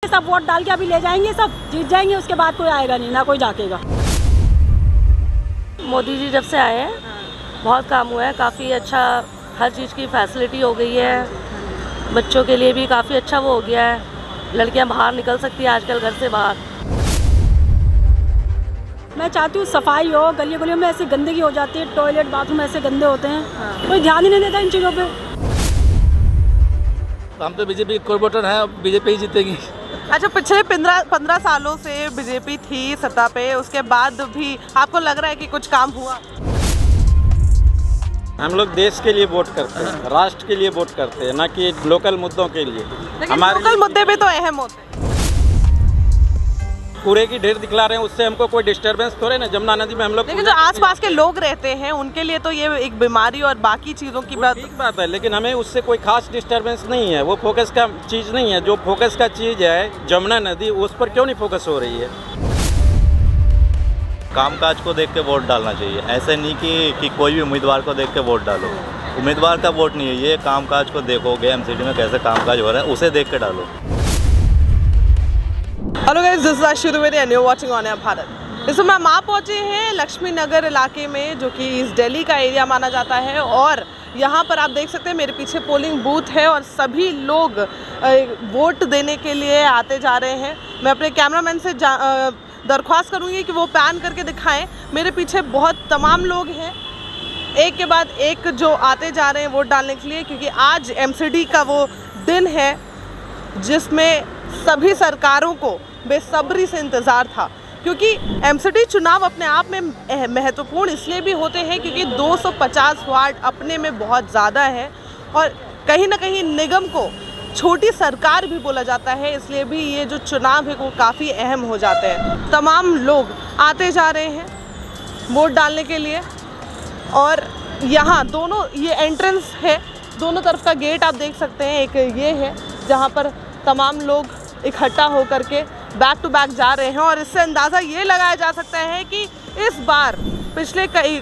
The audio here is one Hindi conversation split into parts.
ये सब वोट डाल के अभी ले जाएंगे, सब जीत जाएंगे, उसके बाद कोई आएगा नहीं, ना कोई झाकेगा। मोदी जी जब से आए हैं बहुत काम हुआ है, काफ़ी अच्छा हर चीज़ की फैसिलिटी हो गई है, बच्चों के लिए भी काफ़ी अच्छा वो हो गया है, लड़कियां बाहर निकल सकती हैं आजकल घर से बाहर। मैं चाहती हूँ सफाई हो, गली गलियों में ऐसी गंदगी हो जाती है, टॉयलेट बाथरूम ऐसे गंदे होते हैं, कोई ध्यान ही नहीं देता इन चीज़ों पे। हम तो बीजेपी कॉर्पोरेटर हैं, बीजेपी ही जीतेगी। अच्छा, पिछले 15 सालों से बीजेपी थी सत्ता पे, उसके बाद भी आपको लग रहा है कि कुछ काम हुआ? हम लोग देश के लिए वोट करते हैं, राष्ट्र के लिए वोट करते हैं, ना कि लोकल मुद्दों के लिए। लेकिन लोकल मुद्दे भी तो अहम होते हैं। कूड़े की ढेर दिखला रहे हैं, उससे हमको कोई डिस्टरबेंस थोड़े ना। जमुना नदी में हम लोग, लेकिन जो आसपास के लोग रहते हैं उनके लिए तो ये एक बीमारी और बाकी चीज़ों की बात है, लेकिन हमें उससे कोई खास डिस्टरबेंस नहीं है, वो फोकस का चीज़ नहीं है। जो फोकस का चीज़ है जमुना नदी, उस पर क्यों नहीं फोकस हो रही है? कामकाज को देख के वोट डालना चाहिए, ऐसे नहीं कि कोई भी उम्मीदवार को देख के वोट डालो। उम्मीदवार का वोट नहीं है ये, कामकाज को देखोगे एमसीडी में कैसे कामकाज हो रहा है उसे देख के डालो। Hello guys, this is Ashu Dwivedi and you are watching on air Bharat. इस समय हम आ पहुँचे हैं लक्ष्मी नगर इलाके में, जो कि इस दिल्ली का एरिया माना जाता है, और यहाँ पर आप देख सकते हैं मेरे पीछे पोलिंग बूथ है और सभी लोग वोट देने के लिए आते जा रहे हैं। मैं अपने कैमरामैन से दरख्वास्त करूँगी कि वो पैन करके दिखाएं। मेरे पीछे बहुत तमाम लोग हैं, एक के बाद एक जो आते जा रहे हैं वोट डालने के लिए, क्योंकि आज एमसीडी का वो दिन है जिसमें सभी सरकारों को बेसब्री से इंतज़ार था। क्योंकि एमसीडी चुनाव अपने आप में महत्वपूर्ण इसलिए भी होते हैं क्योंकि 250 वार्ड अपने में बहुत ज़्यादा है और कहीं ना कहीं निगम को छोटी सरकार भी बोला जाता है, इसलिए भी ये जो चुनाव है वो काफ़ी अहम हो जाते हैं। तमाम लोग आते जा रहे हैं वोट डालने के लिए, और यहाँ दोनों ये एंट्रेंस है, दोनों तरफ का गेट आप देख सकते हैं। एक ये है जहाँ पर तमाम लोग इकट्ठा होकर के बैक टू बैक जा रहे हैं, और इससे अंदाज़ा ये लगाया जा सकता है कि इस बार पिछले कई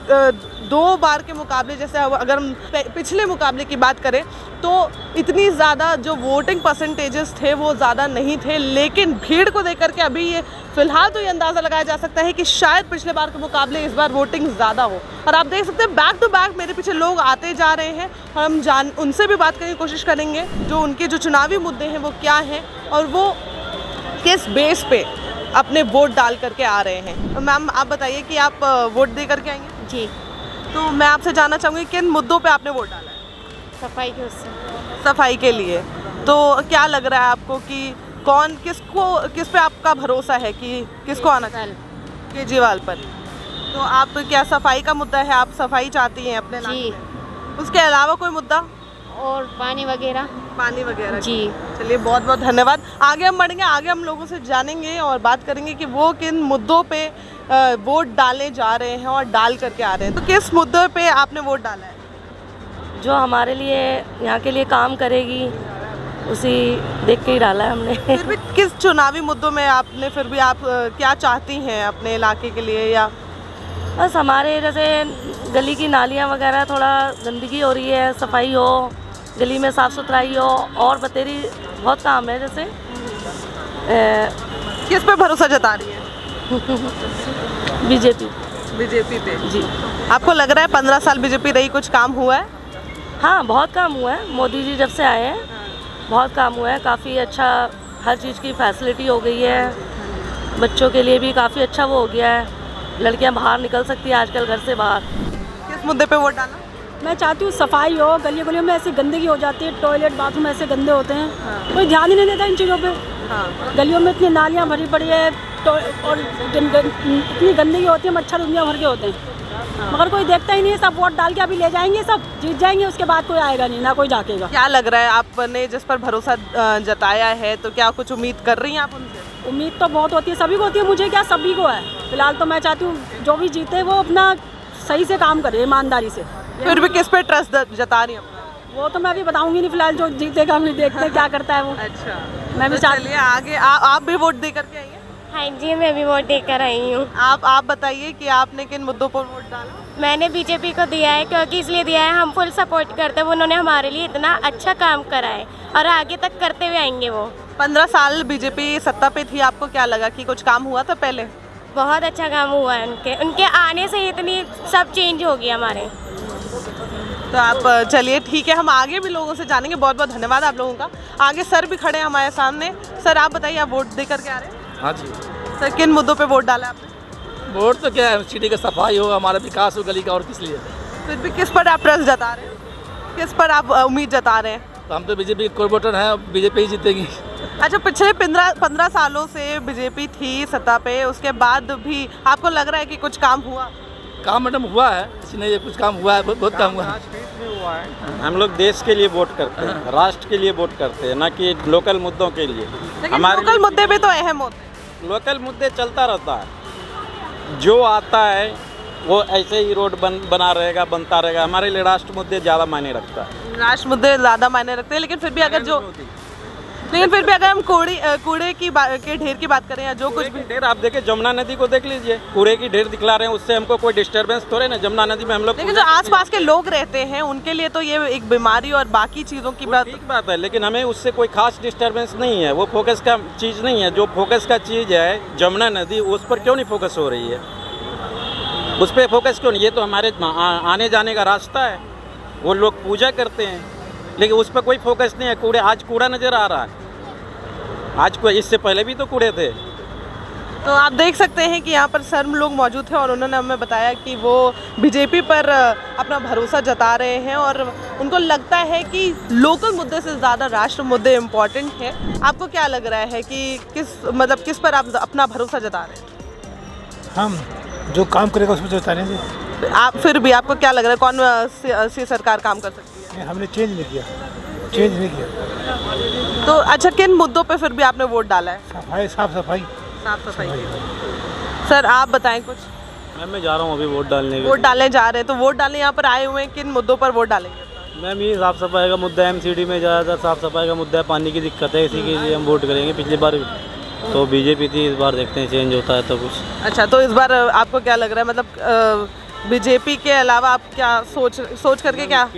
2 बार के मुकाबले, जैसे अगर हम पिछले मुकाबले की बात करें तो इतनी ज़्यादा जो वोटिंग परसेंटेजेस थे वो ज़्यादा नहीं थे, लेकिन भीड़ को देख करके अभी ये फ़िलहाल तो ये अंदाज़ा लगाया जा सकता है कि शायद पिछले बार के मुकाबले इस बार वोटिंग ज़्यादा हो। और आप देख सकते हैं बैक टू बैक मेरे पीछे लोग आते जा रहे हैं, और हम उनसे भी बात करने की कोशिश करेंगे जो उनके जो चुनावी मुद्दे हैं वो क्या हैं और वो किस बेस पे अपने वोट डाल करके आ रहे हैं। मैम, आप बताइए कि आप वोट दे करके आएंगे? जी। तो मैं आपसे जानना चाहूँगी किन मुद्दों पे आपने वोट डाला है? सफाई के उससे। सफाई के लिए। तो क्या लग रहा है आपको कि किस पे आपका भरोसा है कि किसको आना चाहिए? केजरीवाल पर। तो आप क्या सफाई का मुद्दा है, आप सफाई चाहती हैं अपने इलाके में? उसके अलावा कोई मुद्दा? और पानी वगैरह जी। चलिए, बहुत बहुत धन्यवाद। आगे हम बढ़ेंगे, आगे हम लोगों से जानेंगे और बात करेंगे कि वो किन मुद्दों पे वोट डालने जा रहे हैं और डाल करके आ रहे हैं। तो किस मुद्दे पे आपने वोट डाला है? जो हमारे लिए यहाँ के लिए काम करेगी उसी देख के ही डाला है हमने। फिर भी किस चुनावी मुद्दों में आपने फिर भी आप क्या चाहती हैं अपने इलाके के लिए? या बस हमारे जैसे गली की नालियाँ वगैरह थोड़ा गंदगी हो रही है, सफाई हो, गली में साफ़ सुथराई हो, और बतेरी बहुत काम है। जैसे किस पे भरोसा जता रही है? बीजेपी पे। जी। आपको लग रहा है 15 साल बीजेपी रही, कुछ काम हुआ है? हाँ, बहुत काम हुआ है। मोदी जी जब से आए हैं बहुत काम हुआ है, काफ़ी अच्छा हर चीज़ की फैसिलिटी हो गई है, बच्चों के लिए भी काफ़ी अच्छा वो हो गया है, लड़कियां बाहर निकल सकती हैं आजकल घर से बाहर। किस मुद्दे पे वोट डाला? मैं चाहती हूँ सफाई हो, गली गलियों में ऐसी गंदगी हो जाती है, टॉयलेट बाथरूम ऐसे गंदे होते हैं, कोई ध्यान ही नहीं देता इन चीज़ों पे। गलियों में इतनी नालियाँ भरी पड़ी है और इतनी गंदगी होती है, मच्छर दुनिया भर के होते हैं, मगर कोई देखता ही नहीं है। सब वोट डाल के अभी ले जाएंगे, सब जीत जाएंगे, उसके बाद कोई आएगा नहीं, ना कोई झाकेगा। क्या लग रहा है, आपने जिस पर भरोसा जताया है तो क्या कुछ उम्मीद कर रही हैं आप उनसे? उम्मीद तो बहुत होती है, सभी को होती है, मुझे क्या सभी को है। फिलहाल तो मैं चाहती हूँ जो भी जीते वो अपना सही से काम करे, ईमानदारी से। फिर भी किस पे ट्रस्ट जता रही हैं? वो तो मैं अभी बताऊंगी नहीं, फिलहाल जो जीतेगा हम देखते हैं क्या करता है वो। अच्छा, मैं भी चलिए आगे। आप भी वोट दे करके आई हैं? हाँ जी, मैं भी वोट देकर आई हूँ। आप बताइए कि आपने किन मुद्दों पर वोट डाला? मैंने बीजेपी को दिया है, क्योंकि इसलिए दिया है, हम फुल सपोर्ट करते हैं, उन्होंने हमारे लिए इतना अच्छा काम करा है और आगे तक करते हुए आएंगे वो। 15 साल बीजेपी सत्ता पे थी, आपको क्या लगा कि कुछ काम हुआ था पहले? बहुत अच्छा काम हुआ है उनके आने से इतनी सब चेंज हो गया हमारे। तो आप चलिए ठीक है, हम आगे भी लोगों से जानेंगे। बहुत बहुत धन्यवाद आप लोगों का। आगे सर भी खड़े हैं हमारे सामने। सर आप बताइए, आप वोट दे करके आ रहे हैं? हाँ जी। सर किन मुद्दों पे वोट डाला आपने? वोट तो क्या है, सिटी का सफाई हो, हमारा विकास हो गली का, और किस लिए? फिर भी किस पर आप ट्रस्ट जता रहे हैं, किस पर आप उम्मीद जता रहे हैं? तो हम तो बीजेपी कॉर्पोरेटर हैं, बीजेपी ही जीतेगी। अच्छा, पिछले 15 सालों से बीजेपी थी सत्ता पे, उसके बाद भी आपको लग रहा है कि कुछ काम हुआ? काम मैडम हुआ है, ऐसी नहीं है, कुछ काम हुआ है, बहुत काम हुआ है। हम लोग देश के लिए वोट करते हैं, राष्ट्र के लिए वोट करते हैं, ना कि लोकल मुद्दों के लिए। हमारे लोकल मुद्दे भी तो अहम होते हैं। लोकल मुद्दे चलता रहता है, जो आता है वो ऐसे ही रोड बना रहेगा, बनता रहेगा। हमारे लिए राष्ट्र मुद्दे ज़्यादा मायने रखता है। राष्ट्र मुद्दे ज़्यादा मायने रखते हैं, लेकिन फिर भी अगर हम कूड़े के ढेर की बात करें या जो कुछ भी ढेर, आप देखें जमुना नदी को देख लीजिए, कूड़े की ढेर दिखला रहे हैं, उससे हमको कोई डिस्टर्बेंस थोड़े ना। जमुना नदी में हम लोग, लेकिन जो आसपास के लोग रहते हैं उनके लिए तो ये एक बीमारी और बाकी चीज़ों की बात है, लेकिन हमें उससे कोई खास डिस्टर्बेंस नहीं है। वो फोकस का चीज़ नहीं है। जो फोकस का चीज़ है जमुना नदी, उस पर क्यों नहीं फोकस हो रही है? उस पर फोकस क्यों नहीं? ये तो हमारे आने जाने का रास्ता है, वो लोग पूजा करते हैं, लेकिन उस पर कोई फोकस नहीं है। आज कूड़ा नज़र आ रहा है, आज को इससे पहले भी तो कूड़े थे। तो आप देख सकते हैं कि यहाँ पर सर लोग मौजूद थे और उन्होंने हमें बताया कि वो बीजेपी पर अपना भरोसा जता रहे हैं और उनको लगता है कि लोकल मुद्दे से ज़्यादा राष्ट्र मुद्दे इम्पोर्टेंट है। आपको क्या लग रहा है कि किस पर आप अपना भरोसा जता रहे हैं? हम जो काम करेगा उसमें जता रहे हैं। आप फिर भी आपको क्या लग रहा है, कौन सी सरकार काम कर सकती है? हमने चेंज नहीं किया। तो अच्छा, किन मुद्दों पे फिर भी आपने वोट डाला है? साफ सफाई। सर आप बताएं कुछ। मैं जा रहा हूँ अभी वोट डालने जा रहे हैं, तो वोट डालने यहाँ पर आए हुए हैं, किन मुद्दों पर वोट डालेंगे? मैम ये साफ़ सफाई का मुद्दा है, एमसीडी में ज़्यादातर साफ़ सफाई का मुद्दा है, पानी की दिक्कत है, इसी के लिए हम वोट करेंगे। पिछली बार तो बीजेपी थी, इस बार देखते हैं चेंज होता है तो कुछ। अच्छा, तो इस बार आपको क्या लग रहा है, मतलब बीजेपी के अलावा आप क्या सोच करके क्या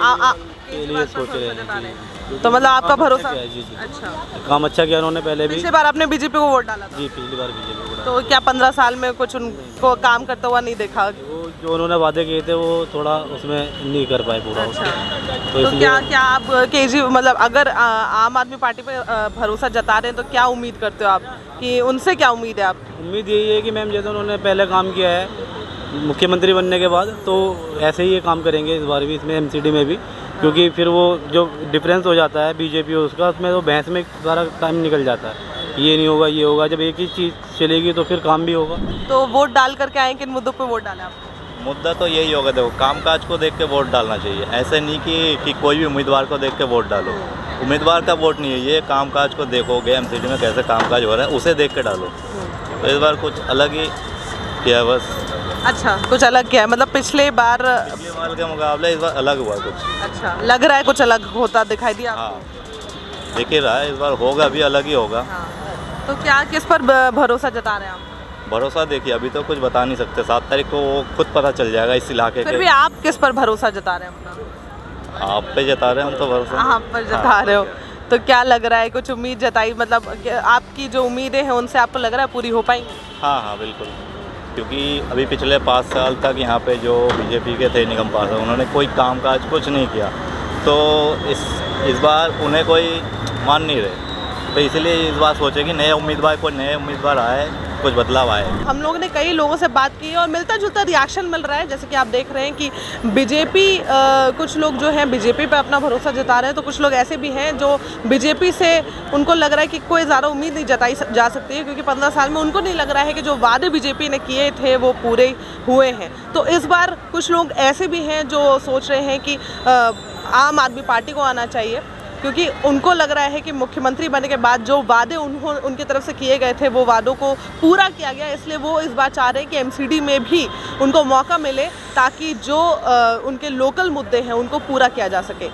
के लिए सोच रहे हैं? तो मतलब आपका भरोसा? जी। अच्छा, काम अच्छा किया उन्होंने पहले भी। पिछली बार आपने बीजेपी को वोट डाला था? जी, पिछली बार बीजेपी को। तो क्या 15 साल में कुछ उनको काम करता हुआ नहीं देखा? वो जो उन्होंने वादे किए थे वो थोड़ा उसमें नहीं कर पाए पूरा। तो क्या आप मतलब अगर आम आदमी पार्टी पे भरोसा जता रहे हैं तो क्या उम्मीद करते हो आप, कि उनसे क्या उम्मीद है आप? उम्मीद यही है कि मैम जैसे उन्होंने पहले काम किया है मुख्यमंत्री बनने के बाद, तो ऐसे ही ये काम करेंगे इस बार भी, इसमें एमसीडी में भी। क्योंकि फिर वो जो डिफरेंस हो जाता है बीजेपी और उसका, उसमें तो बहस में सारा टाइम निकल जाता है, ये नहीं होगा ये होगा। जब एक ही चीज़ चलेगी तो फिर काम भी होगा। तो वोट डाल करके आए, किन मुद्दों पे वोट डालें आप? मुद्दा तो यही होगा, देखो कामकाज को देख के वोट डालना चाहिए। ऐसे नहीं कि कोई भी उम्मीदवार को देख के वोट डालो। उम्मीदवार का वोट नहीं है ये, कामकाज को देखोगे एमसीडी में कैसे कामकाज हो रहा है उसे देख के डालो। तो इस बार कुछ अलग ही किया बस। अच्छा, कुछ अलग क्या है, मतलब पिछले बार के मुकाबले इस बार अलग हुआ कुछ। अच्छा, लग रहा है कुछ अलग होता दिखाई दिया? हाँ, दिख ही रहा है, इस बार होगा भी अलग ही होगा। तो क्या किस पर भरोसा जता रहे हैं आप? भरोसा देखिए अभी तो कुछ बता नहीं सकते, 7 तारीख को वो खुद पता चल जाएगा इस इलाके के। फिर भी आप किस पर भरोसा जता रहे हैं अपना? आप पे जता रहे हैं हम तो भरोसा। आप पर जता रहे हो, तो क्या लग रहा है, कुछ उम्मीद जताई, मतलब आपकी जो उम्मीदें हैं उनसे आपको लग रहा है पूरी हो पाएंगी? हाँ बिल्कुल, क्योंकि अभी पिछले 5 साल तक यहाँ पे जो बीजेपी के थे निगम पार्षद, उन्होंने कोई कामकाज कुछ नहीं किया। तो इस बार उन्हें कोई मान नहीं रहे, तो इसलिए इस बार सोचे कि नए उम्मीदवार आए, कुछ बदलाव आए। हम लोगों ने कई लोगों से बात की और मिलता जुलता रिएक्शन मिल रहा है, जैसे कि आप देख रहे हैं कि बीजेपी कुछ लोग जो हैं बीजेपी पे अपना भरोसा जता रहे हैं, तो कुछ लोग ऐसे भी हैं जो बीजेपी से उनको लग रहा है कि कोई ज़्यादा उम्मीद नहीं जताई जा सकती है, क्योंकि 15 साल में उनको नहीं लग रहा है कि जो वादे बीजेपी ने किए थे वो पूरे हुए हैं। तो इस बार कुछ लोग ऐसे भी हैं जो सोच रहे हैं कि आम आदमी पार्टी को आना चाहिए, क्योंकि उनको लग रहा है कि मुख्यमंत्री बनने के बाद जो वादे उनकी तरफ से किए गए थे वो वादों को पूरा किया गया, इसलिए वो इस बार चाह रहे हैं कि एमसीडी में भी उनको मौका मिले ताकि जो उनके लोकल मुद्दे हैं उनको पूरा किया जा सके।